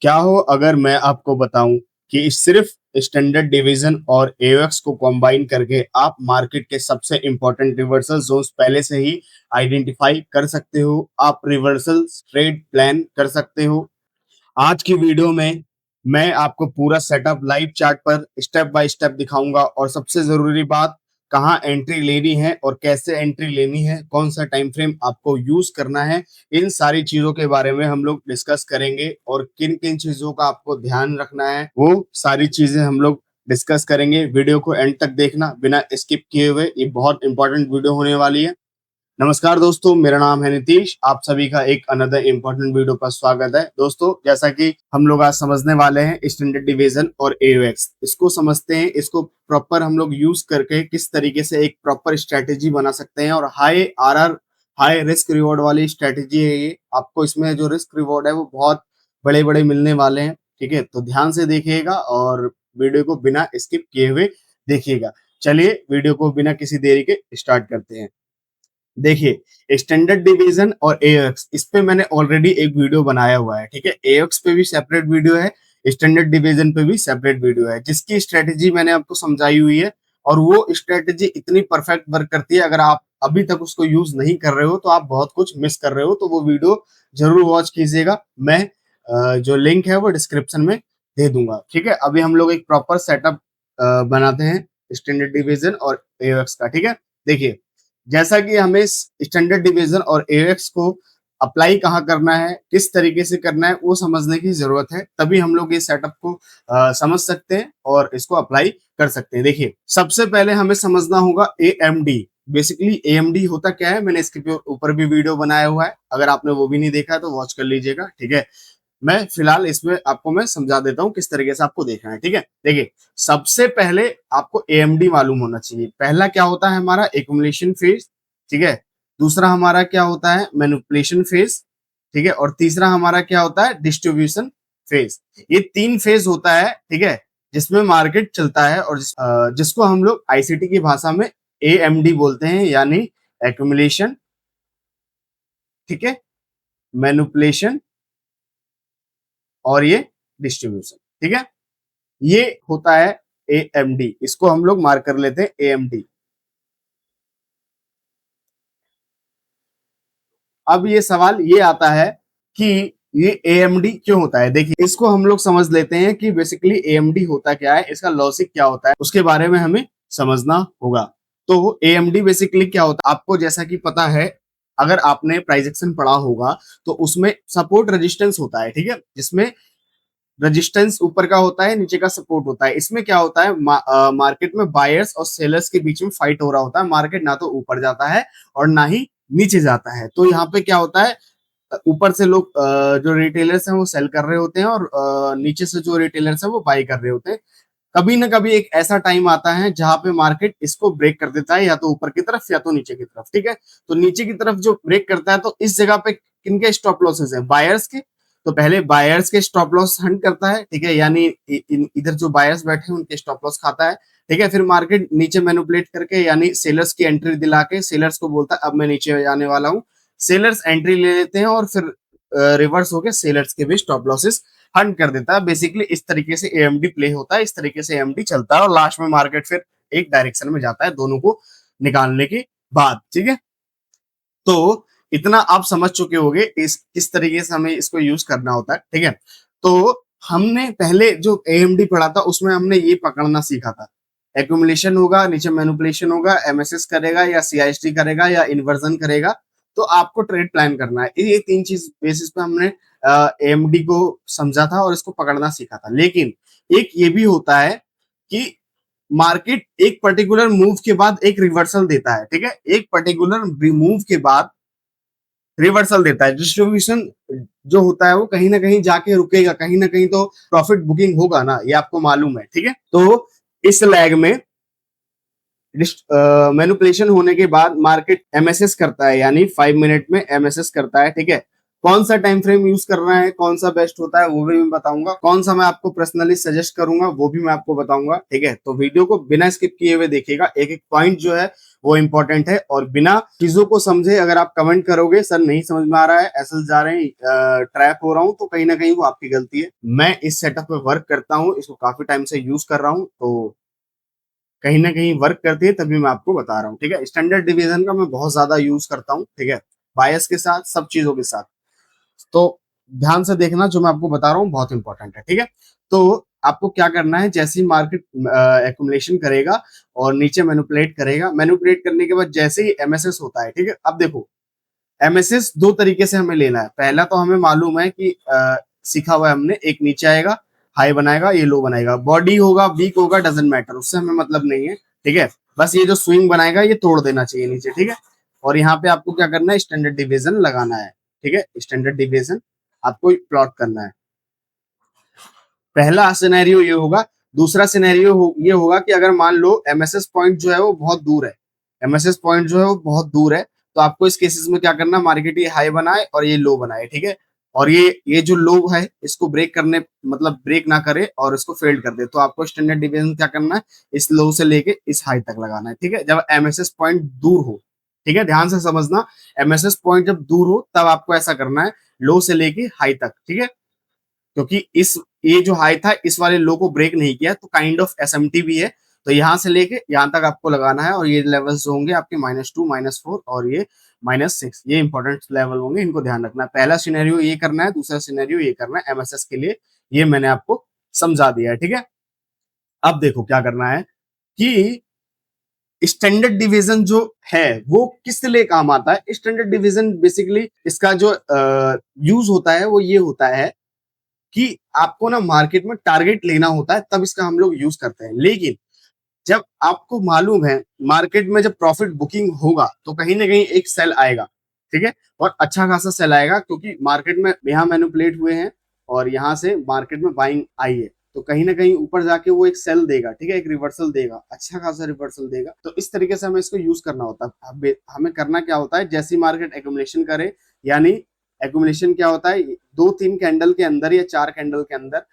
क्या हो अगर मैं आपको बताऊं कि सिर्फ स्टैंडर्ड डिवीजन और एओएक्स को कंबाइन करके आप मार्केट के सबसे इंपॉर्टेंट रिवर्सल जोन्स पहले से ही आइडेंटिफाई कर सकते हो। आप रिवर्सल ट्रेड प्लान कर सकते हो। आज की वीडियो में मैं आपको पूरा सेटअप लाइव चार्ट पर स्टेप बाय स्टेप दिखाऊंगा और सबसे जरूरी बात, कहाँ एंट्री लेनी है और कैसे एंट्री लेनी है, कौन सा टाइम फ्रेम आपको यूज करना है, इन सारी चीजों के बारे में हम लोग डिस्कस करेंगे और किन किन चीजों का आपको ध्यान रखना है वो सारी चीजें हम लोग डिस्कस करेंगे। वीडियो को एंड तक देखना बिना स्किप किए हुए, ये बहुत इंपॉर्टेंट वीडियो होने वाली है। नमस्कार दोस्तों, मेरा नाम है नीतीश। आप सभी का एक अनदर इंपॉर्टेंट वीडियो पर स्वागत है। दोस्तों, जैसा कि हम लोग आज समझने वाले हैं स्टैंडर्ड डिवीजन और एओएक्स, इसको समझते हैं। इसको प्रॉपर हम लोग यूज करके किस तरीके से एक प्रॉपर स्ट्रेटेजी बना सकते हैं और high RR, high risk reward वाली स्ट्रेटेजी है ये। आपको इसमें जो रिस्क रिवॉर्ड है वो बहुत बड़े बड़े मिलने वाले हैं। ठीक है, तो ध्यान से देखिएगा और वीडियो को बिना स्किप किए हुए देखिएगा। चलिए वीडियो को बिना किसी देरी के स्टार्ट करते हैं। देखिए, स्टैंडर्ड डिवीजन और एओएक्स, इस पे मैंने ऑलरेडी एक वीडियो बनाया हुआ है। ठीक है, एओएक्स पे भी सेपरेट वीडियो है, स्टैंडर्ड डिवीजन पे भी सेपरेट वीडियो है, जिसकी स्ट्रेटेजी मैंने आपको समझाई हुई है। और वो स्ट्रेटेजी इतनी परफेक्ट वर्क करती है, अगर आप अभी तक उसको यूज नहीं कर रहे हो तो आप बहुत कुछ मिस कर रहे हो। तो वो वीडियो जरूर वॉच कीजिएगा। मैं जो लिंक है वो डिस्क्रिप्शन में दे दूंगा। ठीक है, अभी हम लोग एक प्रॉपर सेटअप बनाते हैं स्टैंडर्ड डिवीजन और एओएक्स का। ठीक है, देखिए, जैसा कि हमें स्टैंडर्ड डिवीजन और एओएक्स को अप्लाई कहाँ करना है, किस तरीके से करना है, वो समझने की जरूरत है। तभी हम लोग ये सेटअप को समझ सकते हैं और इसको अप्लाई कर सकते हैं। देखिए, सबसे पहले हमें समझना होगा एएमडी। बेसिकली एएमडी होता क्या है, मैंने इसके ऊपर भी वीडियो बनाया हुआ है। अगर आपने वो भी नहीं देखा है तो वॉच कर लीजिएगा। ठीक है, मैं फिलहाल इसमें आपको मैं समझा देता हूँ किस तरीके से आपको देखना है। ठीक है, देखिए, सबसे पहले आपको एएमडी मालूम होना चाहिए। पहला क्या होता है हमारा, एक्युमुलेशन फेज। ठीक है, दूसरा हमारा क्या होता है, मैनिपुलेशन फेज। ठीक है, और तीसरा हमारा क्या होता है, डिस्ट्रीब्यूशन फेज। ये तीन फेज होता है। ठीक है, जिसमें मार्केट चलता है और जिसको हम लोग आईसीटी की भाषा में एएमडी बोलते हैं, यानी एक्युमुलेशन, ठीक है, मैनिपुलेशन और ये डिस्ट्रीब्यूशन। ठीक है, ये होता है एएमडी। इसको हम लोग मार्क कर लेते हैं एएमडी। अब ये सवाल ये आता है कि ये एएमडी क्यों होता है। देखिए, इसको हम लोग समझ लेते हैं कि बेसिकली एएमडी होता क्या है, इसका लॉजिक क्या होता है, उसके बारे में हमें समझना होगा। तो एएमडी बेसिकली क्या होता है, आपको जैसा कि पता है, अगर आपने प्राइस एक्शन पढ़ा होगा तो उसमें सपोर्ट रेजिस्टेंस होता है। ठीक है, जिसमें रेजिस्टेंस ऊपर का होता है, नीचे का सपोर्ट होता है। इसमें क्या होता है, मार्केट में बायर्स और सेलर्स के बीच में फाइट हो रहा होता है। मार्केट ना तो ऊपर जाता है और ना ही नीचे जाता है। तो यहाँ पे क्या होता है, ऊपर से लोग जो रिटेलर्स हैं वो सेल कर रहे होते हैं और नीचे से जो रिटेलर्स हैं वो बाई कर रहे होते हैं। कभी ना कभी एक ऐसा टाइम आता है जहां पे मार्केट इसको ब्रेक कर देता है, या तो ऊपर की तरफ या तो नीचे की तरफ। ठीक है, तो नीचे की तरफ जो ब्रेक करता है तो इस जगह पे किनके स्टॉप लॉसेस हैं, बायर्स के। तो पहले बायर्स के स्टॉप लॉस हंट करता है। ठीक है, यानी इधर जो बायर्स बैठे हैं उनके स्टॉप लॉस खाता है। ठीक है, फिर मार्केट नीचे मैनिपुलेट करके, यानी सेलर्स की एंट्री दिला के सेलर्स को बोलता है अब मैं नीचे जाने वाला हूँ। सेलर्स एंट्री ले लेते हैं और फिर रिवर्स होकर सेलर्स के भी स्टॉप लॉसेस हंट कर देता है। बेसिकली इस तरीके से एएमडी प्ले होता है, इस तरीके से एएमडी चलता है और लास्ट में मार्केट फिर एक डायरेक्शन में जाता है दोनों को निकालने के बाद। ठीक है, तो इतना आप समझ चुके होंगे इस किस तरीके से हमें इसको यूज करना होता है। ठीक है, तो हमने पहले जो एएमडी पढ़ा था उसमें हमने ये पकड़ना सीखा था, एक्युमुलेशन होगा, नीचे मैनिपुलेशन होगा, एमएसएस करेगा या सीआईएसटी करेगा या इन्वर्जन करेगा। तो आपको ट्रेड प्लान करना है। ये तीन चीज बेसिस पे हमने एएमडी को समझा था और इसको पकड़ना सीखा था। लेकिन एक ये भी होता है कि मार्केट एक पर्टिकुलर मूव के बाद एक रिवर्सल देता है। ठीक है, एक पर्टिकुलर मूव के बाद रिवर्सल देता है। डिस्ट्रीब्यूशन जो होता है वो कहीं ना कहीं जाके रुकेगा, कहीं ना कहीं तो प्रॉफिट बुकिंग होगा ना, ये आपको मालूम है। ठीक है, तो इस लैग में मैनिपुलेशन होने के बाद मार्केट एमएसएस करता है, यानी 5 मिनट में एमएसएस करता है। ठीक है, कौन सा टाइम फ्रेम यूज करना है, कौन सा बेस्ट होता है वो भी मैं बताऊंगा, कौन सा मैं आपको पर्सनली सजेस्ट करूंगा वो भी मैं आपको बताऊंगा। ठीक है, तो वीडियो को बिना स्किप किए हुए देखिएगा, एक एक पॉइंट जो है वो इंपॉर्टेंट है, और बिना चीजों को समझे अगर आप कमेंट करोगे सर नहीं समझ में आ रहा है, ऐसे जा रहे हैं, ट्रैप हो रहा हूँ, तो कहीं ना कहीं वो आपकी गलती है। मैं इस सेटअप पे वर्क करता हूँ, इसको काफी टाइम से यूज कर रहा हूँ, तो कहीं ना कहीं वर्क करती है, तभी मैं आपको बता रहा हूँ। ठीक है, स्टैंडर्ड डिवीजन का मैं बहुत ज्यादा यूज करता हूँ। ठीक है, बायस के साथ, सब चीजों के साथ। तो ध्यान से देखना, जो मैं आपको बता रहा हूँ बहुत इंपॉर्टेंट है। ठीक है, तो आपको क्या करना है, जैसे ही मार्केट एक्युमुलेशन करेगा और नीचे मैनिपुलेट करेगा, मैनिपुलेट करने के बाद जैसे ही एमएसएस होता है, ठीक है, अब देखो एमएसएस दो तरीके से हमें लेना है। पहला तो हमें मालूम है कि सीखा हुआ है हमने, एक नीचे आएगा, हाई बनाएगा, ये लो बनाएगा, बॉडी होगा वीक होगा डजेंट मैटर, उससे हमें मतलब नहीं है। ठीक है, बस ये जो स्विंग बनाएगा ये तोड़ देना चाहिए नीचे। ठीक है, और यहाँ पे आपको क्या करना है, स्टैंडर्ड डिवीजन लगाना है। ठीक है, स्टैंडर्ड डिवीजन आपको प्लॉट करना है। पहला सिनेरियो ये होगा। दूसरा सिनेरियो ये होगा कि अगर मान लो एमएसएस पॉइंट जो है वो बहुत दूर है, एमएसएस पॉइंट जो है वो बहुत दूर है, तो आपको इस केसेस में क्या करना, मार्केट ये हाई बनाए और ये लो बनाए। ठीक है, और ये जो लो है इसको ब्रेक करने, मतलब ब्रेक ना करे और इसको फेल्ड कर दे, तो आपको स्टैंडर्ड डिवीजन क्या करना है, इस लो से लेके इस हाई तक लगाना है। ठीक है, जब एमएसएस पॉइंट दूर हो, ठीक है, ध्यान से समझना, एमएसएस पॉइंट जब दूर हो तब आपको ऐसा करना है, लो से लेके हाई तक। ठीक है, क्योंकि इस ये जो हाई था इस वाले लो को ब्रेक नहीं किया, तो काइंड ऑफ एसएमटी भी है, तो यहां से लेके यहां तक आपको लगाना है, और ये लेवल्स होंगे आपके -2 -4 और ये -6, ये इंपॉर्टेंट लेवल होंगे, इनको ध्यान रखना है। पहला सिनेरियो ये करना है, दूसरा सिनेरियो ये करना है एमएसएस के लिए, ये मैंने आपको समझा दिया है। ठीक है, अब देखो क्या करना है कि स्टैंडर्ड डिवीजन जो है वो किस लिए काम आता है। स्टैंडर्ड डिवीजन बेसिकली इसका जो यूज होता है वो ये होता है कि आपको ना मार्केट में टारगेट लेना होता है, तब इसका हम लोग यूज करते हैं। लेकिन जब आपको मालूम है मार्केट में जब प्रॉफिट बुकिंग होगा तो कहीं ना कहीं एक सेल आएगा। ठीक है, और अच्छा खासा सेल आएगा, क्योंकि मार्केट में यहाँ मैनिपुलेट हुए हैं और यहाँ से मार्केट में बाइंग आई है, तो कहीं ना कहीं ऊपर जाके वो एक सेल देगा। ठीक है, एक रिवर्सल देगा, अच्छा खासा रिवर्सल देगा, तो इस तरीके से हमें इसको यूज करना होता है। हमें करना क्या होता है, जैसी मार्केट एक्यूमुलेशन करे, यानी एक्यूमुलेशन क्या होता है, 2-3 कैंडल के अंदर या 4 कैंडल के अंदर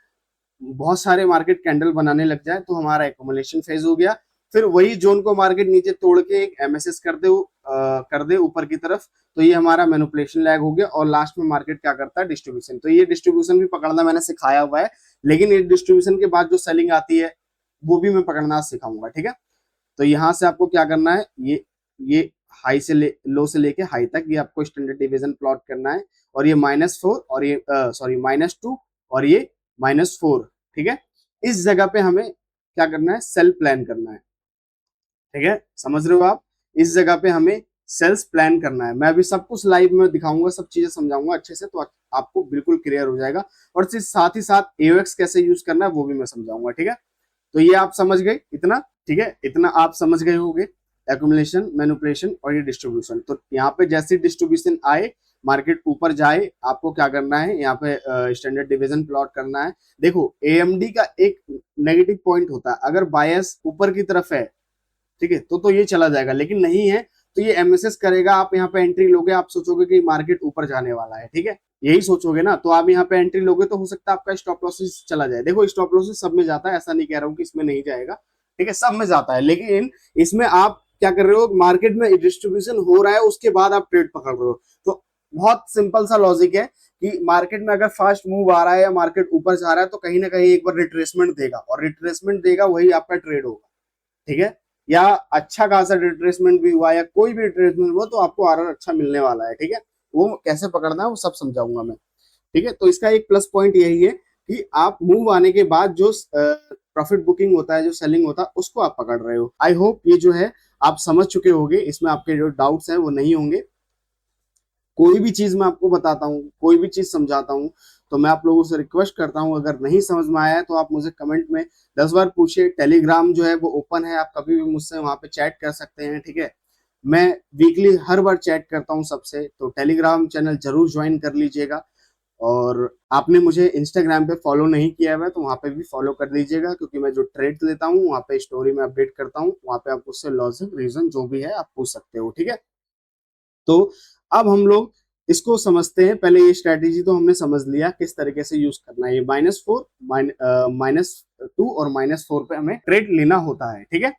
बहुत सारे मार्केट कैंडल बनाने लग जाए तो हमारा एकोमोलेशन फेज हो गया। फिर वही जोन को मार्केट नीचे तोड़ के एक एमएसएस कर दे ऊपर की तरफ, तो ये हमारा मैनिपुलेशन लैग हो गया, और लास्ट में मार्केट क्या करता है, डिस्ट्रीब्यूशन। तो ये डिस्ट्रीब्यूशन भी पकड़ना मैंने सिखाया हुआ है, लेकिन ये डिस्ट्रीब्यूशन के बाद जो सेलिंग आती है वो भी मैं पकड़ना सिखाऊंगा। ठीक है, तो यहाँ से आपको क्या करना है, ये हाई से लो से लेके हाई तक ये आपको स्टैंडर्ड डिवीजन प्लॉट करना है, और ये -4 और ये सॉरी -2 और ये -4। ठीक है, इस जगह पे हमें क्या करना है, सेल प्लान करना है। ठीक है, समझ रहे हो आप, इस जगह पे हमें सेल्स प्लान करना है। मैं अभी सब कुछ लाइव में दिखाऊंगा, सब चीजें समझाऊंगा अच्छे से, तो आपको बिल्कुल क्लियर हो जाएगा, और साथ ही साथ एओएक्स कैसे यूज करना है वो भी मैं समझाऊंगा। ठीक है, तो ये आप समझ गए इतना। ठीक है, इतना आप समझ गए होंगे, एक्यूमुलेशन, मैनिपुलेशन और ये डिस्ट्रीब्यूशन। तो यहाँ पे जैसे डिस्ट्रीब्यूशन आए, मार्केट ऊपर जाए, आपको क्या करना है, यहाँ पे स्टैंडर्ड डिवीजन प्लॉट करना है। देखो एएमडी का एक नेगेटिव पॉइंट होता है, अगर बायस ऊपर की तरफ है, ठीक है, तो ये चला जाएगा, लेकिन नहीं है तो ये एमएसएस करेगा, आप यहाँ पे एंट्री लोगे, आप सोचोगे कि मार्केट ऊपर जाने वाला है। ठीक है, यही सोचोगे ना, तो आप यहाँ पे एंट्री लोगे तो हो सकता है आपका स्टॉप लॉसेस चला जाए। देखो स्टॉप लॉसेस सब में जाता है, ऐसा नहीं कह रहा हूँ कि इसमें नहीं जाएगा। ठीक है, सब में जाता है, लेकिन इसमें आप क्या कर रहे हो, मार्केट में डिस्ट्रीब्यूशन हो रहा है उसके बाद आप ट्रेड पकड़ रहे हो। तो बहुत सिंपल सा लॉजिक है कि मार्केट में अगर फास्ट मूव आ रहा है या मार्केट ऊपर जा रहा है तो कहीं ना कहीं एक बार रिट्रेसमेंट देगा, और रिट्रेसमेंट देगा वही आपका ट्रेड होगा। ठीक है, या अच्छा खासा रिट्रेसमेंट भी हुआ या कोई भी रिट्रेसमेंट हुआ तो आपको आरआर अच्छा मिलने वाला है। ठीक है, वो कैसे पकड़ना है वो सब समझाऊंगा मैं। ठीक है, तो इसका एक प्लस पॉइंट यही है कि आप मूव आने के बाद जो प्रॉफिट बुकिंग होता है, जो सेलिंग होता है, उसको आप पकड़ रहे हो। आई होप ये जो है आप समझ चुके होंगे, इसमें आपके जो डाउट्स हैं वो नहीं होंगे। कोई भी चीज मैं आपको बताता हूँ, कोई भी चीज समझाता हूँ, तो मैं आप लोगों से रिक्वेस्ट करता हूँ, अगर नहीं समझ में आया है तो आप मुझे कमेंट में 10 बार पूछिए। टेलीग्राम जो है वो ओपन है, आप कभी भी मुझसे वहां पे चैट कर सकते हैं। ठीक है, मैं वीकली हर बार चैट करता हूँ सबसे, तो टेलीग्राम चैनल जरूर ज्वाइन कर लीजिएगा। और आपने मुझे इंस्टाग्राम पे फॉलो नहीं किया हुआ है तो वहां पे भी फॉलो कर लीजिएगा, क्योंकि मैं जो ट्रेड लेता हूँ वहां पे स्टोरी में अपडेट करता हूँ, वहां पे आप उससे लॉजिक रीजन जो भी है आप पूछ सकते हो। ठीक है, तो अब हम लोग इसको समझते हैं पहले। ये स्ट्रेटेजी तो हमने समझ लिया किस तरीके से यूज करना है। ये -4 -2 और -4 पे हमें ट्रेड लेना होता है, ठीक है।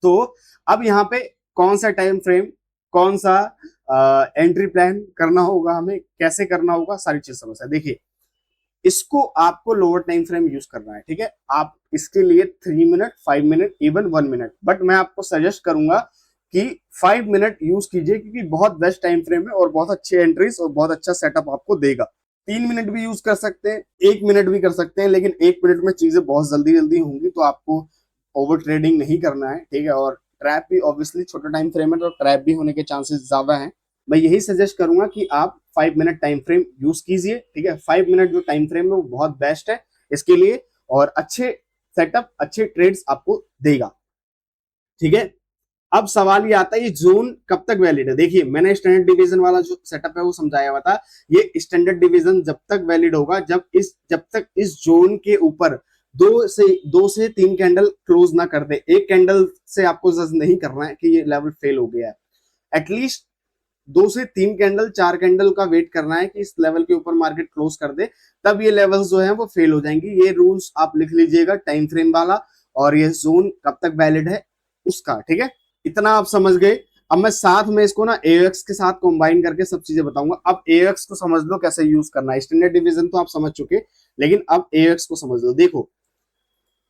तो अब यहाँ पे कौन सा टाइम फ्रेम, कौन सा एंट्री प्लान करना होगा, हमें कैसे करना होगा, सारी चीज समझ है। देखिए, इसको आपको लोअर टाइम फ्रेम यूज करना है, ठीक है। आप इसके लिए 3 minute, 5 minute, even 1 minute, but मैं आपको सजेस्ट करूंगा कि 5 मिनट यूज कीजिए, क्योंकि बहुत बेस्ट टाइम फ्रेम है और बहुत अच्छे एंट्रीज और बहुत अच्छा सेटअप आपको देगा। 3 मिनट भी यूज कर सकते हैं, 1 मिनट भी कर सकते हैं, लेकिन 1 मिनट में चीजें बहुत जल्दी जल्दी होंगी, तो आपको ओवर ट्रेडिंग नहीं करना है, ठीक है। और ट्रैप भी ऑब्वियसली छोटा टाइम फ्रेम है, तो ट्रैप भी होने के चांसेस ज्यादा हैं। मैं यही सजेस्ट करूंगा कि आप 5 मिनट टाइम फ्रेम यूज कीजिए, ठीक है। 5 मिनट जो टाइम फ्रेम है वो बहुत बेस्ट है इसके लिए, और अच्छे सेटअप, अच्छे ट्रेड्स आपको देगा, ठीक है। अब सवाल ये आता है, ये जोन कब तक वैलिड है। देखिए, मैंने स्टैंडर्ड डिवीजन वाला जो सेटअप है वो समझाया हुआ था। ये स्टैंडर्ड डिवीजन जब तक वैलिड होगा जब तक इस जोन के ऊपर दो से तीन कैंडल क्लोज ना कर दे। एक कैंडल से आपको जज नहीं करना है कि ये लेवल फेल हो गया है। एटलीस्ट 2 से 3 कैंडल, 4 कैंडल का वेट करना है कि इस लेवल के ऊपर मार्केट क्लोज कर दे, तब ये लेवल्स जो है वो फेल हो जाएंगी। ये रूल्स आप लिख लीजिएगा टाइम फ्रेम वाला, और ये जोन कब तक वैलिड है उसका, ठीक है। इतना आप समझ गए। अब मैं साथ में इसको ना एओएक्स के साथ कंबाइन करके सब चीजें बताऊंगा। अब एओएक्स को समझ लो कैसे यूज करना है। स्टैंडर्ड डिवीजन तो आप समझ चुके, लेकिन अब एओएक्स को समझ लो। देखो,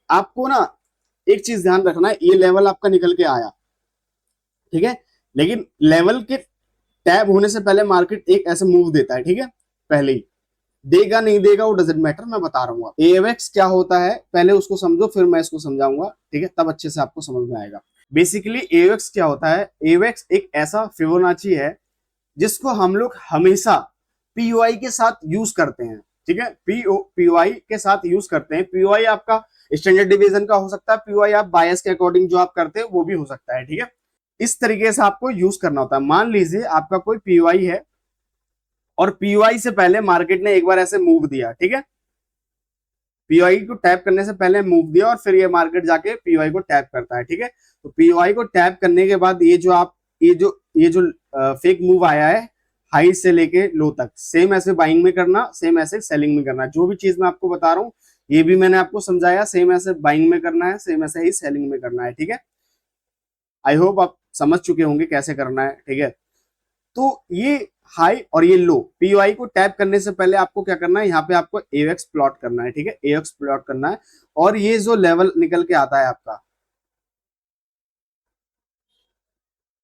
आपको ना एक चीज ध्यान रखना है, ये लेवल आपका निकल के आया, ठीक है, लेकिन लेवल के टैब होने से पहले मार्केट एक ऐसे मूव देता है, ठीक है। पहले ही देगा नहीं देगा वो डजेंट मैटर, मैं बता रहा हूँ। एएमएक्स क्या होता है पहले उसको समझो, फिर मैं इसको समझाऊंगा, ठीक है, तब अच्छे से आपको समझ में आएगा। बेसिकली एएमएक्स क्या होता है। एएमएक्स एक ऐसा फिबोनाची है जिसको हम लोग हमेशा पीओआई के साथ यूज करते हैं, ठीक है। पीओआई के साथ यूज करते हैं। पीओआई आपका स्टैंडर्ड डिवीजन का हो सकता है, पीओआई आप बायस के अकॉर्डिंग जो आप करते हैं वो भी हो सकता है, ठीक है। इस तरीके से आपको यूज करना होता है। मान लीजिए आपका कोई पीओआई है और पीओआई से पहले मार्केट ने एक बार ऐसे मूव दिया, ठीक है। पीओआई को टैप करने से पहले मूव दिया और फिर ये मार्केट जाके पीओआई को टैप करता है, ठीक है। तो पीओआई को टैप करने के बाद ये जो फेक मूव आया है हाई से लेके लो तक, सेम ऐसे बाइंग में करना, सेम ऐसे सेलिंग में करना। जो भी चीज मैं आपको बता रहा हूँ ये भी मैंने आपको समझाया, सेम ऐसे बाइंग में करना है, सेम ऐसे ही सेलिंग में करना है, ठीक है। आई होप आप समझ चुके होंगे कैसे करना है, ठीक है। तो ये हाई और ये लो, पीओआई को टैप करने से पहले आपको क्या करना है, यहाँ पे आपको एओएक्स प्लॉट करना है, ठीक है। एओएक्स प्लॉट करना है, और ये जो लेवल निकल के आता है आपका,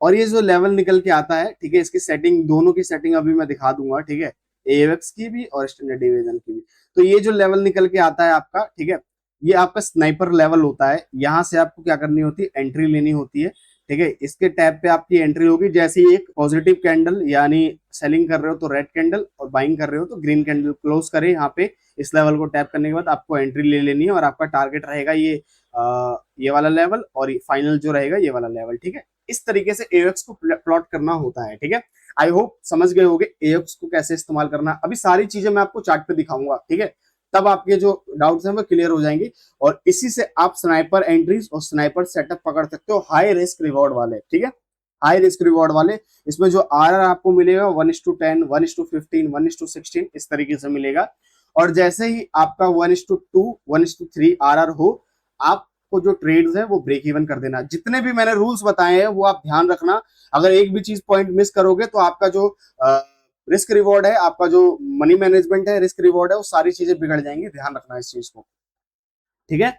और ये जो लेवल निकल के आता है, ठीक है, इसकी सेटिंग, दोनों की सेटिंग अभी मैं दिखा दूंगा, ठीक है, एओएक्स की भी और स्टैंडर्ड डिवीजन की भी। तो ये जो लेवल निकल के आता है आपका, ठीक है, ये आपका स्नाइपर लेवल होता है। यहाँ से आपको क्या करनी होती है, एंट्री लेनी होती है, ठीक है। इसके टैब पे आपकी एंट्री होगी जैसे ही एक पॉजिटिव कैंडल, यानी सेलिंग कर रहे हो तो रेड कैंडल, और बाइंग कर रहे हो तो ग्रीन कैंडल क्लोज करे। यहाँ पे इस लेवल को टैप करने के बाद आपको एंट्री ले लेनी है, और आपका टारगेट रहेगा ये वाला लेवल, और फाइनल जो रहेगा ये वाला लेवल, ठीक है। इस तरीके से एओएक्स को प्लॉट करना होता है, ठीक है। आई होप समझ गए होगे एओएक्स को कैसे इस्तेमाल करना। अभी सारी चीजें मैं आपको चार्ट पे दिखाऊंगा, ठीक है, तब आपके जो डाउट्स हैं वो क्लियर हो जाएंगे, और इसी से आप स्नाइपर एंट्रीज और स्नाइपर सेटअप पकड़ सकते हो, हाई रिस्क रिवॉर्ड वाले, ठीक है, हाई रिस्क रिवॉर्ड वाले। इसमें जो आरआर आपको मिलेगा 1:10, 1:15, 1:16 इस तरीके से मिलेगा। और जैसे ही आपका 1:2, 1:3 आरआर हो, आपको जो ट्रेड्स है वो ब्रेक इवन कर देना। जितने भी मैंने रूल्स बताए हैं वो आप ध्यान रखना। अगर एक भी चीज पॉइंट मिस करोगे तो आपका जो रिस्क रिवॉर्ड है, आपका जो मनी मैनेजमेंट है, रिस्क रिवॉर्ड है, वो सारी चीजें बिगड़ जाएंगी। ध्यान रखना इस चीज को, ठीक है।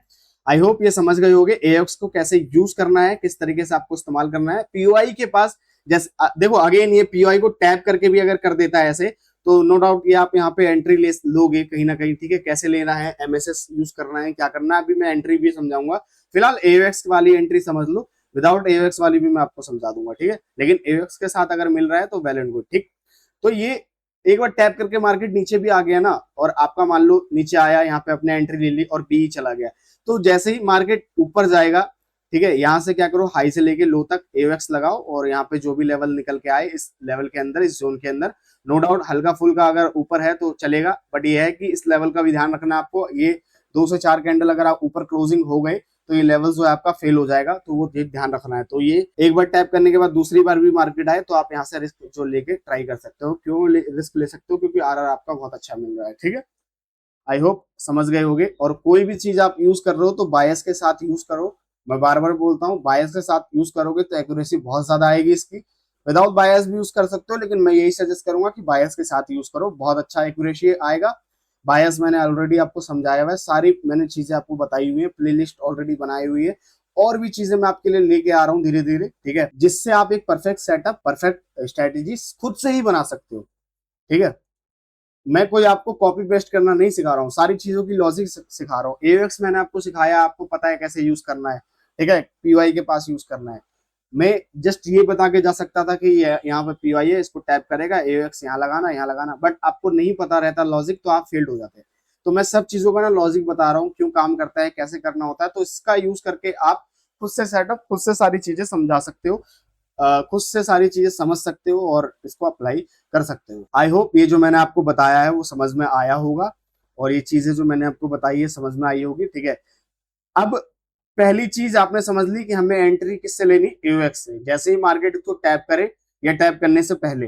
आई होप ये समझ गए होगे एओएक्स को कैसे यूज करना है, किस तरीके से आपको इस्तेमाल करना है। पीओआई के पास जैसे देखो अगेन, ये पीओआई को टैप करके भी अगर कर देता है ऐसे, तो नो डाउट ये आप यहाँ पे एंट्री ले लोगे कहीं ना कहीं, ठीक है। कैसे लेना है, एमएसएस यूज करना है, क्या करना है, अभी मैं एंट्री भी समझाऊंगा। फिलहाल एओएक्स वाली एंट्री समझ लो, विदाउट एओएक्स वाली भी मैं आपको समझा दूंगा, ठीक है। लेकिन एओएक्स के साथ अगर मिल रहा है तो वेल एंड गुड, ठीक। तो ये एक बार टैप करके मार्केट नीचे भी आ गया ना, और आपका मान लो नीचे आया, यहाँ पे अपने एंट्री ले ली और बी चला गया, तो जैसे ही मार्केट ऊपर जाएगा, ठीक है, यहाँ से क्या करो, हाई से लेके लो तक एओएक्स लगाओ, और यहाँ पे जो भी लेवल निकल के आए इस लेवल के अंदर, इस जोन के अंदर, नो डाउट हल्का फुल्का अगर ऊपर है तो चलेगा, बट ये है कि इस लेवल का भी ध्यान रखना आपको। ये 2 से 4 कैंडल अगर आप ऊपर क्लोजिंग हो गए तो ये लेवल जो है आपका फेल हो जाएगा, तो वो ध्यान रखना है। तो ये एक बार टैप करने के बाद दूसरी बार भी मार्केट आए तो आप यहाँ से रिस्क जो लेके ट्राई कर सकते हो। क्यों रिस्क ले सकते हो? क्योंकि आरआर आपका बहुत अच्छा मिल रहा है। ठीक है, आई होप समझ गए होगे। और कोई भी चीज आप यूज कर रहे हो तो बायस के साथ यूज करो। मैं बार बार बोलता हूँ, बायस के साथ यूज करोगे तो एक्यूरेसी बहुत ज्यादा आएगी इसकी। विदाउट बायस भी यूज कर सकते हो, लेकिन मैं यही सजेस्ट करूंगा कि बायस के साथ यूज करो, बहुत अच्छा एक्यूरेसी आएगा। बायस मैंने ऑलरेडी आपको समझाया हुआ है, सारी मैंने चीजें आपको बताई हुई है, प्लेलिस्ट ऑलरेडी बनाई हुई है, और भी चीजें मैं आपके लिए लेके आ रहा हूँ धीरे धीरे। ठीक है, जिससे आप एक परफेक्ट सेटअप, परफेक्ट स्ट्रेटेजी खुद से ही बना सकते हो। ठीक है, मैं कोई आपको कॉपी पेस्ट करना नहीं सिखा रहा हूँ, सारी चीजों की लॉजिक सिखा रहा हूँ। एओएक्स मैंने आपको सिखाया, आपको पता है कैसे यूज करना है। ठीक है, पीवाई के पास यूज करना है। मैं जस्ट ये बता के जा सकता था कि यहाँ पे पीवाई है, इसको टैप करेगा, एओएक्स यहाँ लगाना, यहाँ लगाना, बट आपको नहीं पता रहता लॉजिक, तो आप फेल्ड हो जाते हैं। तो मैं सब चीजों का ना लॉजिक बता रहा हूँ, क्यों काम करता है, कैसे करना होता है, तो इसका यूज करके आप खुद से सेटअप, खुद से सारी चीजें समझा सकते हो, खुद से सारी चीजें समझ सकते हो और इसको अप्लाई कर सकते हो। आई होप ये जो मैंने आपको बताया है वो समझ में आया होगा, और ये चीजें जो मैंने आपको बताई है समझ में आई होगी। ठीक है, अब पहली चीज आपने समझ ली कि हमें एंट्री किससे लेनी, एओएक्स से। जैसे ही मार्केट को टैप करे या टैप करने से पहले,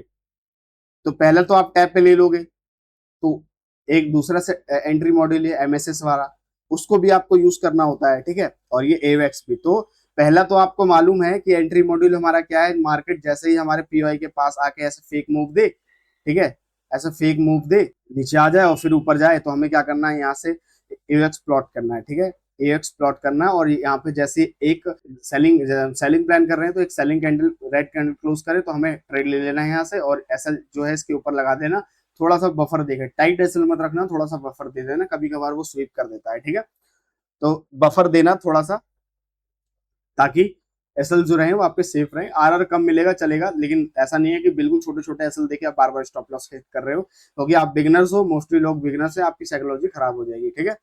तो पहले तो आप टैप पे ले लोगे, तो एक दूसरा से एंट्री मॉड्यूल है एमएसएस वाला, उसको भी आपको यूज करना होता है। ठीक है, और ये एओएक्स भी। तो पहला तो आपको मालूम है कि एंट्री मॉड्यूल हमारा क्या है, मार्केट जैसे ही हमारे पीओआई के पास आके ऐसे फेक मूव दे, ठीक है, ऐसे फेक मूव दे, नीचे आ जाए और फिर ऊपर जाए, तो हमें क्या करना है, यहाँ से एओएक्स प्लॉट करना है। ठीक है, एओएक्स प्लॉट करना है, और यहाँ पे जैसे एक सेलिंग सेलिंग प्लान कर रहे हैं, तो एक selling candle, red candle close करे तो हमें ट्रेड ले लेना है यहाँ से, और एसएल जो है इसके ऊपर लगा देना। थोड़ा सा बफर देगा, टाइट एसएल मत रखना, थोड़ा सा बफर दे देना, कभी कभार वो स्वीप कर देता है। ठीक है, तो बफर देना थोड़ा सा, ताकि एसएल जो रहे वो आपके सेफ रहे। आरआर कम मिलेगा चलेगा, लेकिन ऐसा नहीं है कि बिल्कुल छोटे छोटे एसएल देके आप बार बार स्टॉप लॉस हिट कर रहे हो, क्योंकि आप बिगिनर्स हो, मोस्टली लोग बिगिनर्स है, आपकी साइकोलॉजी खराब हो जाएगी। ठीक है,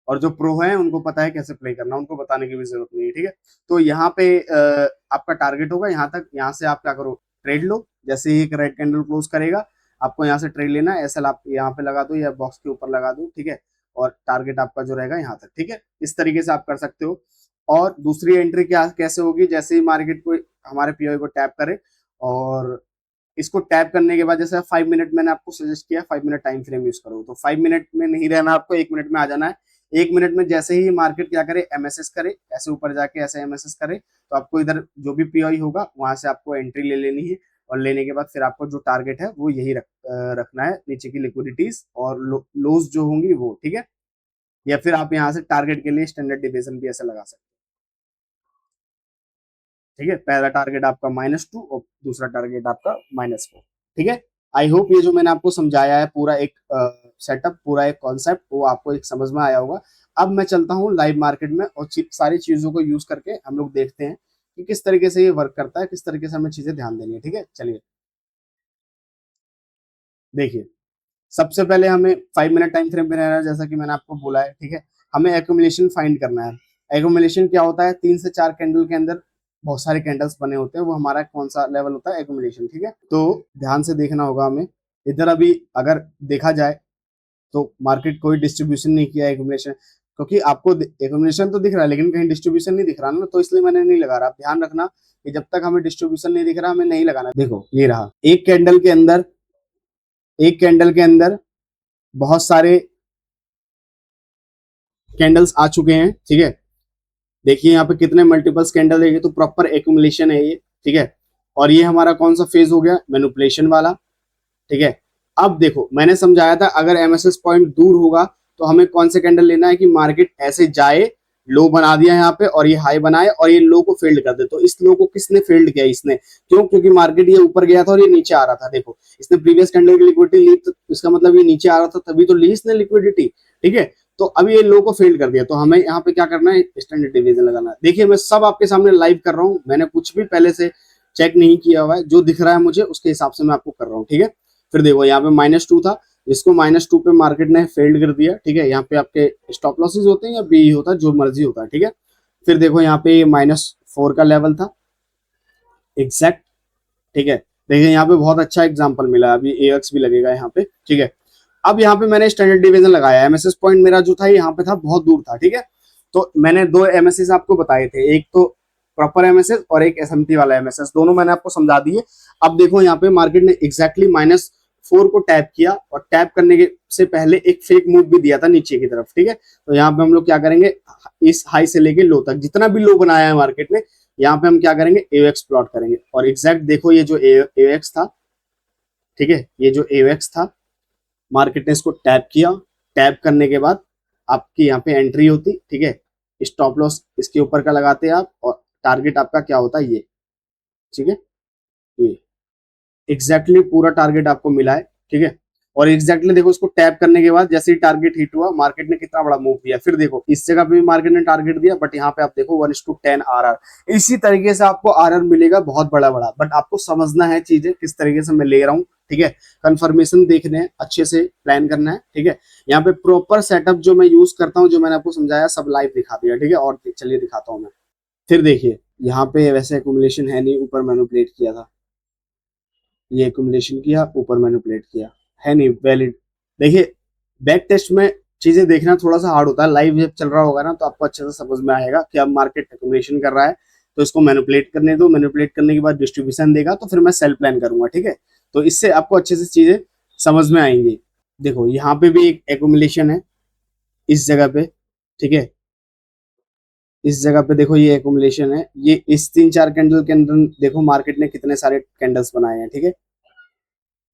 और जो प्रो है उनको पता है कैसे प्ले करना, उनको बताने की भी जरूरत नहीं है। ठीक है, तो यहाँ पे आपका टारगेट होगा यहाँ तक, यहाँ से आप क्या करो, ट्रेड लो। जैसे ही एक रेड कैंडल क्लोज करेगा, आपको यहाँ से ट्रेड लेना है, एसएल आप यहाँ पे लगा दो या बॉक्स के ऊपर लगा दो। ठीक है, और टारगेट आपका जो रहेगा यहाँ तक। ठीक है, इस तरीके से आप कर सकते हो। और दूसरी एंट्री क्या कैसे होगी, जैसे ही मार्केट को हमारे पीओ को टैप करे, और इसको टैप करने के बाद जैसे 5 मिनट मैंने आपको सजेस्ट किया, 5 मिनट टाइम फ्रेम यूज करो, तो 5 मिनट में नहीं रहना आपको, 1 मिनट में आ जाना है। 1 मिनट में जैसे ही मार्केट क्या करे, एमएसएस करे, ऐसे ऊपर जाके ऐसे एमएसएस करे, तो आपको इधर जो भी पीआई होगा वहां से आपको एंट्री ले लेनी है, और लेने के बाद फिर आपको जो टारगेट है वो यही रखना है, नीचे की लिक्विडिटीज और लोज जो होंगी वो। ठीक है, या फिर आप यहाँ से टारगेट के लिए स्टैंडर्ड डिविजन भी ऐसे लगा सकते हैं। ठीक है, पहला टारगेट आपका -2 और दूसरा टारगेट आपका -4। ठीक है, आई होप ये जो मैंने आपको समझाया है पूरा एक सेटअप, पूरा एक कॉन्सेप्ट, वो आपको एक समझ में आया होगा। अब मैं चलता हूँ लाइव मार्केट में, और सारी चीजों को यूज करके हम लोग देखते हैं कि किस तरीके से ये वर्क करता है, किस तरीके से हमें चीजें ध्यान देनी है। ठीक है, चलिए देखिए, सबसे पहले हमें 5 मिनट टाइम फ्रेम पे रहना है, जैसा कि मैंने आपको बोला है। ठीक है, हमें एक्यूमुलेशन फाइंड करना है। एक्यूमुलेशन क्या होता है, 3 से 4 कैंडल के अंदर बहुत सारे कैंडल्स बने होते हैं, वो हमारा कौन सा लेवल होता है, एक्यूमुलेशन। ठीक है, तो ध्यान से देखना होगा हमें। इधर अभी अगर देखा जाए तो मार्केट कोई डिस्ट्रीब्यूशन नहीं किया एक्यूमुलेशन, क्योंकि आपको एक्यूमुलेशन तो दिख रहा है लेकिन कहीं डिस्ट्रीब्यूशन नहीं दिख रहा ना, तो इसलिए मैंने नहीं लगा रहा। आप ध्यान रखना कि जब तक हमें डिस्ट्रीब्यूशन नहीं दिख रहा हमें नहीं लगाना। देखो ये रहा, एक कैंडल के अंदर बहुत सारे कैंडल्स आ चुके हैं। ठीक है, देखिए यहाँ पे कितने मल्टीपल्स कैंडल है, ये तो प्रॉपर एक्यूमुलेशन है ये। ठीक है, और ये हमारा कौन सा फेज हो गया, मैनिपुलेशन वाला। ठीक है, अब देखो मैंने समझाया था अगर एमएसएस पॉइंट दूर होगा तो हमें कौन से कैंडल लेना है कि मार्केट ऐसे जाए, लो बना दिया यहाँ पे और ये हाई बनाए और ये लो को फेल्ड कर दे। तो इस लो को किसने फेल्ड किया, इसने। क्यों, क्योंकि मार्केट ये ऊपर गया था और ये नीचे आ रहा था। देखो इसने प्रीवियस कैंडल की लिक्विडिटी ली, तो इसका मतलब ये नीचे आ रहा था, तभी तो ली इसने लिक्विडिटी। ठीक है, तो अब ये लो को फेल्ड कर दिया, तो हमें यहाँ पे क्या करना है, स्टैंडर्ड डिवीजन लगाना है। देखिए मैं सब आपके सामने लाइव कर रहा हूँ, मैंने कुछ भी पहले से चेक नहीं किया हुआ है, जो दिख रहा है मुझे उसके हिसाब से मैं आपको कर रहा हूँ। ठीक है, फिर देखो यहाँ पे -2 था, जिसको -2 पे मार्केट ने फेल्ड कर दिया। ठीक है, यहाँ पे आपके स्टॉप लॉसेस होते हैं या बी होता है, जो मर्जी होता है। ठीक है, फिर देखो यहाँ पे -4 का लेवल था एग्जैक्ट। ठीक है, देखिए यहाँ पे बहुत अच्छा एग्जांपल मिला, अभी एएक्स भी लगेगा यहाँ पे। ठीक है, अब यहाँ पे मैंने स्टैंडर्ड डिवीजन लगाया, एमएसएस पॉइंट मेरा जो था यहाँ पे था, बहुत दूर था। ठीक है, तो मैंने दो एमएसएस आपको बताए थे, एक तो प्रॉपर एमएसएस और एक एसएमटी वाला एमएसएस, दोनों मैंने आपको समझा दिए। अब देखो यहाँ पे मार्केट ने एग्जैक्टली -4 को टैप किया, और टैप करने के से पहले एक फेक मूव भी दिया था नीचे की तरफ, ठीक है। तो यहाँ पे हम लोग क्या करेंगे, इस हाई से लेके लो तक जितना भी लो बनाया है मार्केट ने, यहाँ पे हम क्या करेंगे, एओएक्स प्लॉट करेंगे। और एग्जैक्ट देखो ये जो एओएक्स था, ठीक है, ये जो एओएक्स था, मार्केट ने इसको टैप किया, टैप करने के बाद आपकी यहाँ पे एंट्री होती, ठीक है। स्टॉप लॉस इसके ऊपर का लगाते हैं आप, और टारगेट आपका क्या होता है, ये, ठीक है, ये एग्जैक्टली पूरा टारगेट आपको मिला है, ठीक है। और एग्जैक्टली देखो इसको टैप करने के बाद जैसे ही टारगेट हिट हुआ, मार्केट ने कितना बड़ा मूव दिया। फिर देखो इस जगह पे भी मार्केट ने टारगेट दिया, बट यहाँ पे आप देखो 1:10 आरआर। इसी तरीके से आपको आरआर मिलेगा बहुत बड़ा बड़ा, बट आपको समझना है चीजें किस तरीके से मैं ले रहा हूँ, ठीक है। कंफर्मेशन देखने हैं, अच्छे से प्लान करना है, ठीक है। यहाँ पे प्रॉपर सेटअप जो मैं यूज करता हूँ, जो मैंने आपको समझाया, सब लाइव दिखा दिया, ठीक है। और चलिए दिखाता हूँ मैं। फिर देखिए यहाँ पे वैसे एकुमुलेशन है नहीं, ऊपर मैनिपुलेट किया था, ये एकुमुलेशन किया, ऊपर मैनिपुलेट किया, है नहीं वैलिड। देखिए बैक टेस्ट में चीजें देखना थोड़ा सा हार्ड होता है, लाइव जब चल रहा होगा ना तो आपको अच्छे से समझ में आएगा कि अब मार्केट एकुमुलेशन कर रहा है, तो इसको मैनिपुलेट करने दो, मैनिपुलेट करने के बाद डिस्ट्रीब्यूशन देगा, तो फिर मैं सेल प्लान करूंगा, ठीक है। तो इससे आपको अच्छे से चीजें समझ में आएंगी। देखो यहाँ पे भी एक एकुमुलेशन है इस जगह पे, ठीक है। इस जगह पे देखो ये एकुमुलेशन है, ये इस 3-4 कैंडल के अंदर देखो मार्केट ने कितने सारे कैंडल्स बनाए हैं, ठीक है।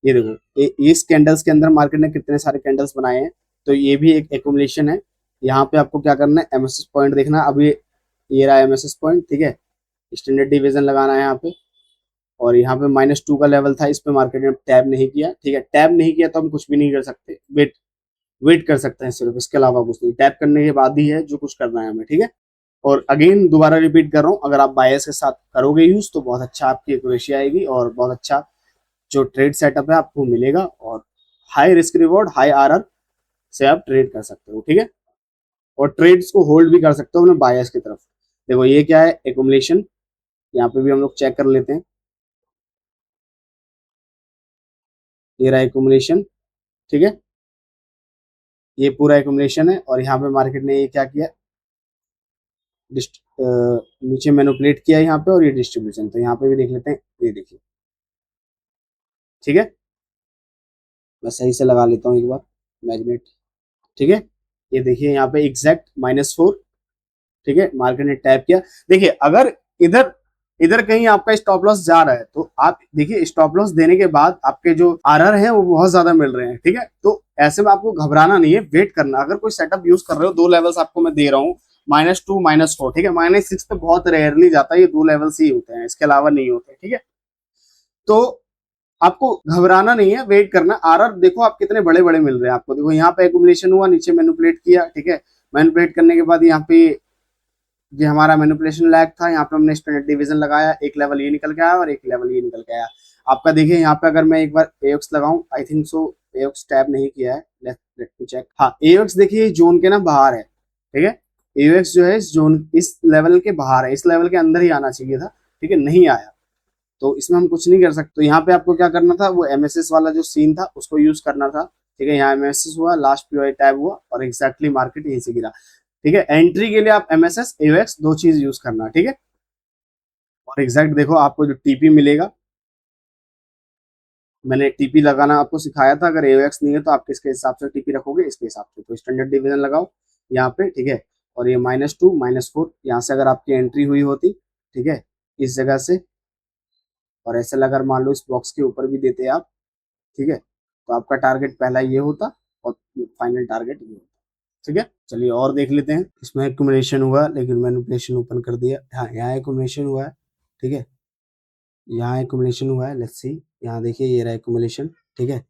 ये देखो इस कैंडल्स के अंदर मार्केट ने कितने सारे कैंडल्स बनाए हैं, तो ये भी एक एकुमुलेशन है। यहाँ पे आपको क्या करना है, एमएसएस पॉइंट देखना है। अब ये रहा एमएसएस पॉइंट, ठीक है। स्टैंडर्ड डिवीजन लगाना है यहाँ पे, और यहाँ पे -2 का लेवल था, इस पे मार्केट ने टैब नहीं किया, ठीक है। टैब नहीं किया तो हम कुछ भी नहीं कर सकते, वेट वेट कर सकते हैं सिर्फ, इसके अलावा कुछ नहीं। टैप करने के बाद ही है जो कुछ करना है हमें, ठीक है। और अगेन दोबारा रिपीट कर रहा हूँ, अगर आप बायस के साथ करोगे यूज तो बहुत अच्छा आपकी एक्यूरेसी आएगी, और बहुत अच्छा जो ट्रेड सेटअप है आपको मिलेगा, और high risk reward, high RR से आप ट्रेड कर सकते हो, ठीक है। और ट्रेड्स को होल्ड भी कर सकते हो अपने बायस की तरफ। देखो ये क्या है, एकुमुलेशन, यहाँ पे भी हम लोग चेक कर लेते हैं। ये रहा एकुमुलेशन, ठीक है, ये पूरा एकुमुलेशन है। और यहाँ पे मार्केट ने ये क्या किया, नीचे मैनिपुलेट किया यहाँ पे, और ये डिस्ट्रीब्यूशन। तो यहाँ पे भी देख लेते हैं, ये देखिए, ठीक है। मैं सही से लगा लेता हूँ एक बार मैग्नेट, ठीक है। ये देखिए यहाँ पे एग्जैक्ट -4, ठीक है, मार्केट ने टैप किया। देखिए अगर इधर इधर कहीं आपका स्टॉप लॉस जा रहा है, तो आप देखिए स्टॉप लॉस देने के बाद आपके जो आरआर है वो बहुत ज्यादा मिल रहे हैं, ठीक है। तो ऐसे में आपको घबराना नहीं है, वेट करना। अगर कोई सेटअप यूज कर रहे हो, दो लेवल्स आपको मैं दे रहा हूँ, -2 -4, ठीक है। -6 पे बहुत रेयरली जाता है, ये दो लेवल्स ही होते हैं, इसके अलावा नहीं होते, ठीक है। तो आपको घबराना नहीं है, वेट करना। आरआर देखो आप कितने बड़े बड़े मिल रहे हैं आपको। देखो यहाँ पे एकुमुलेशन हुआ, नीचे मैनिपुलेट किया, ठीक है। मैनिपुलेट करने के बाद यहाँ पे ये हमारा मैनिपुलेशन लैग था, यहाँ पे हमने स्टैंडर्ड डिवीजन लगाया, एक लेवल ये निकल के आया और एक लेवल ये निकल के आया। आपका देखिए यहाँ पे अगर मैं एक बार एओक्स लगाऊं, आई थिंक सो एओक्स टैब नहीं किया है, लेट मी चेक। हाँ एओक्स देखिए जोन के ना बाहर है, ठीक है। एओक्स जो है इस जोन, इस लेवल के बाहर है, इस लेवल के अंदर ही आना चाहिए था, ठीक है, नहीं आया। तो इसमें हम कुछ नहीं कर सकते। तो यहाँ पे आपको क्या करना था, वो एमएसएस वाला जो सीन था उसको यूज करना था, ठीक है। यहाँ एमएसएस हुआ, लास्ट पीओआई टैब हुआ, और एग्जैक्टली मार्केट यहीं से गिरा, ठीक है। एंट्री के लिए आप एमएसएस एओएक्स दो चीज यूज करना, ठीक है। और एग्जैक्ट देखो आपको जो टीपी मिलेगा, मैंने टीपी लगाना आपको सिखाया था। अगर एओएक्स नहीं है तो आप किसके हिसाब से टीपी रखोगे, इसके हिसाब से। तो स्टैंडर्ड डिवीजन लगाओ यहाँ पे, ठीक है। और ये -2 -4 यहाँ से अगर आपकी एंट्री हुई होती, ठीक है, इस जगह से, और ऐसे अगर मान लो इस बॉक्स के ऊपर भी देते आप, ठीक है, तो आपका टारगेट पहला ये होता और फाइनल टारगेट ये होता, ठीक है। चलिए और देख लेते हैं। इसमें एक्यूमुलेशन हुआ, लेकिन मैनिपुलेशन ओपन कर दिया। हाँ यहाँ एक्यूमुलेशन हुआ है, ठीक है, यहाँ एक्यूमुलेशन हुआ है। लेट्स सी, यहाँ देखिए ये रहा एक्यूमुलेशन, ठीक है।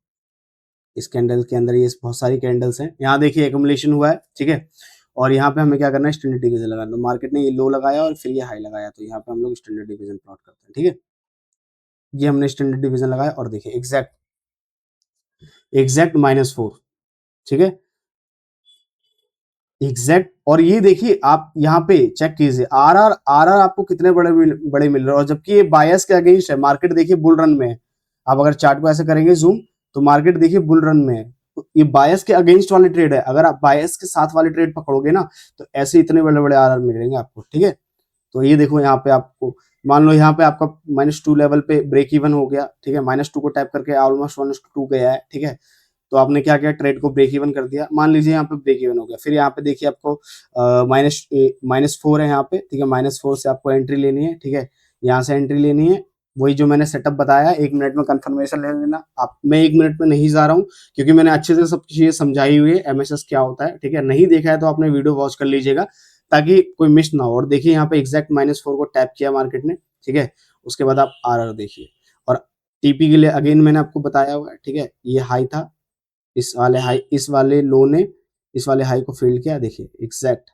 इस कैंडल के अंदर ये बहुत सारी कैंडल्स हैं, यहाँ देखिए एक्यूमुलेशन हुआ है, ठीक है। और यहाँ पे हमें क्या करना है, स्टैंडर्ड डिवीजन लगाना। तो मार्केट ने ये लो लगाया और फिर ये हाई लगाया, तो यहाँ पे हम लोग स्टैंडर्ड डिवीजन प्लॉट करते हैं, ठीक है। ये हमने स्टैंडर्ड डिवीजन लगाया, और देखिए एग्जैक्ट -4, ठीक है, एग्जैक्ट। और ये देखिए आप यहाँ पे चेक कीजिए, आरआर आपको कितने बड़े बड़े मिल रहे हैं, और जबकि ये बायस के अगेंस्ट है। मार्केट देखिए बुल रन में है। आप अगर चार्ट को ऐसे करेंगे जूम, तो मार्केट देखिए बुल रन में है, ये बायस के अगेंस्ट वाले ट्रेड है, अगर आप बायस के साथ वाले ट्रेड पकड़ोगे ना तो ऐसे इतने बड़े बड़े आरआर मिलेंगे आपको, ठीक है। तो ये देखो यहाँ पे आपको मान लो यहाँ पे आपका -2 लेवल पे ब्रेक इवन हो गया, ठीक है, -2 को टैप करके ऑलमोस्ट 1:2 गया है, ठीक है। तो आपने क्या किया, ट्रेड को ब्रेक इवन कर दिया, मान लीजिए यहाँ पे ब्रेक इवन हो गया, फिर यहाँ पे देखिए आपको -4 है यहाँ पे, ठीक है, -4 से आपको एंट्री लेनी है, ठीक है, यहाँ से एंट्री लेनी है, वही जो मैंने सेटअप बताया, 1 मिनट में कंफर्मेशन ले लेना आप। मैं 1 मिनट में नहीं जा रहा हूँ क्योंकि मैंने अच्छे से सब चीजें समझाई हुई है, एमएसएस क्या होता है, ठीक है, नहीं देखा है तो आपने वीडियो वॉच कर लीजिएगा ताकि कोई मिस ना हो। और देखिए यहाँ पे एग्जैक्ट -4 को टैप किया मार्केट ने, ठीक है, उसके बाद आप आरआर देखिए, और टीपी के लिए अगेन मैंने आपको बताया हुआ है, ठीक है, ये हाई था, इस वाले लो ने इस वाले हाई को फील्ड किया, देखिए एग्जैक्ट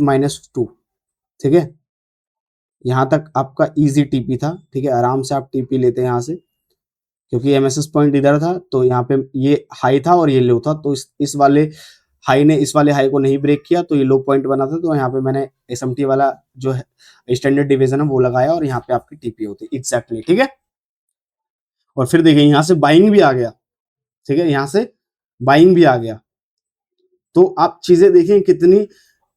-2, ठीक है, यहाँ तक आपका इजी टीपी था, ठीक है, आराम से आप टीपी लेते हैं यहाँ से, क्योंकि एमएसएस पॉइंट इधर था तो यहाँ पे ये हाई था और ये लो था, तो इस वाले हाई ने इस वाले हाई को नहीं ब्रेक किया तो ये लो पॉइंट बना था, तो यहाँ पे मैंने एसएमटी वाला जो है स्टैंडर्ड डिवीजन है वो लगाया और यहाँ पे आपकी टीपी होती है एग्जैक्टली, ठीक है। और फिर देखिए यहाँ से बाइंग भी आ गया, ठीक है, यहाँ से बाइंग भी आ गया, तो आप चीजें देखें कितनी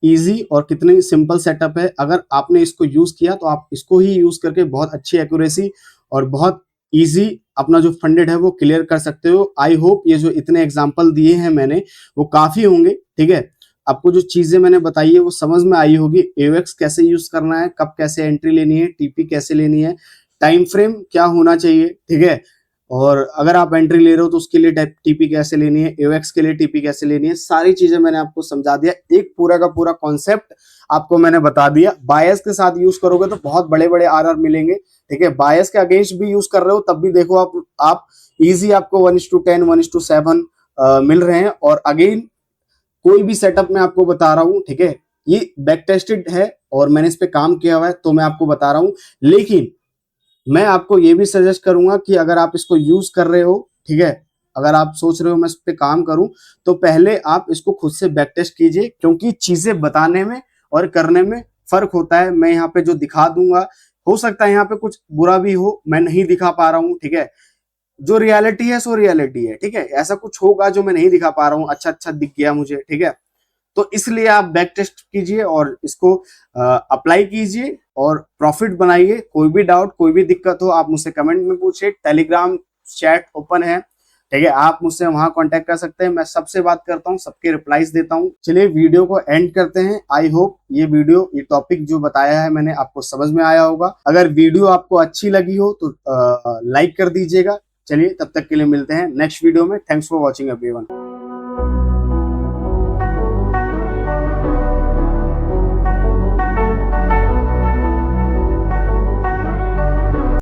इजी और कितनी सिंपल सेटअप है। अगर आपने इसको यूज किया तो आप इसको ही यूज करके बहुत अच्छी एक्यूरेसी और बहुत इजी अपना जो फंडेड है वो क्लियर कर सकते हो। आई होप ये जो इतने एग्जांपल दिए हैं मैंने वो काफी होंगे, ठीक है, आपको जो चीजें मैंने बताई है वो समझ में आई होगी। एओएक्स कैसे यूज करना है, कब कैसे एंट्री लेनी है, टीपी कैसे लेनी है, टाइम फ्रेम क्या होना चाहिए, ठीक है, और अगर आप एंट्री ले रहे हो तो उसके लिए टीपी कैसे लेनी है, एओएक्स के लिए टीपी कैसे लेनी है, सारी चीजें मैंने आपको समझा दिया। एक पूरा का पूरा कॉन्सेप्ट आपको मैंने बता दिया। बायस के साथ यूज करोगे तो बहुत बड़े बड़े आरआर मिलेंगे, ठीक है, बायस के अगेंस्ट भी यूज कर रहे हो तब भी देखो आप इजी आपको 1:10 1:7 मिल रहे हैं। और अगेन कोई भी सेटअप मैं आपको बता रहा हूं, ठीक है, ये बैक टेस्टेड है और मैंने इस पे काम किया हुआ है तो मैं आपको बता रहा हूं, लेकिन मैं आपको ये भी सजेस्ट करूंगा कि अगर आप इसको यूज कर रहे हो, ठीक है, अगर आप सोच रहे हो मैं इस पे काम करूं तो पहले आप इसको खुद से बैक टेस्ट कीजिए, क्योंकि चीजें बताने में और करने में फर्क होता है। मैं यहाँ पे जो दिखा दूंगा हो सकता है यहाँ पे कुछ बुरा भी हो, मैं नहीं दिखा पा रहा हूँ, ठीक है, जो रियलिटी है सो रियलिटी है, ठीक है, ऐसा कुछ होगा जो मैं नहीं दिखा पा रहा हूँ, अच्छा अच्छा दिख गया मुझे, ठीक है, तो इसलिए आप बैक टेस्ट कीजिए और इसको अप्लाई कीजिए और प्रॉफिट बनाइए। कोई भी डाउट कोई भी दिक्कत हो आप मुझसे कमेंट में पूछिए, टेलीग्राम चैट ओपन है, ठीक है, आप मुझसे वहां कांटेक्ट कर सकते हैं, मैं सबसे बात करता हूं, सबके रिप्लाईज देता हूं। चलिए वीडियो को एंड करते हैं। आई होप ये टॉपिक जो बताया है मैंने आपको समझ में आया होगा। अगर वीडियो आपको अच्छी लगी हो तो लाइक कर दीजिएगा। चलिए तब तक के लिए मिलते हैं नेक्स्ट वीडियो में। Thanks for watching everyone.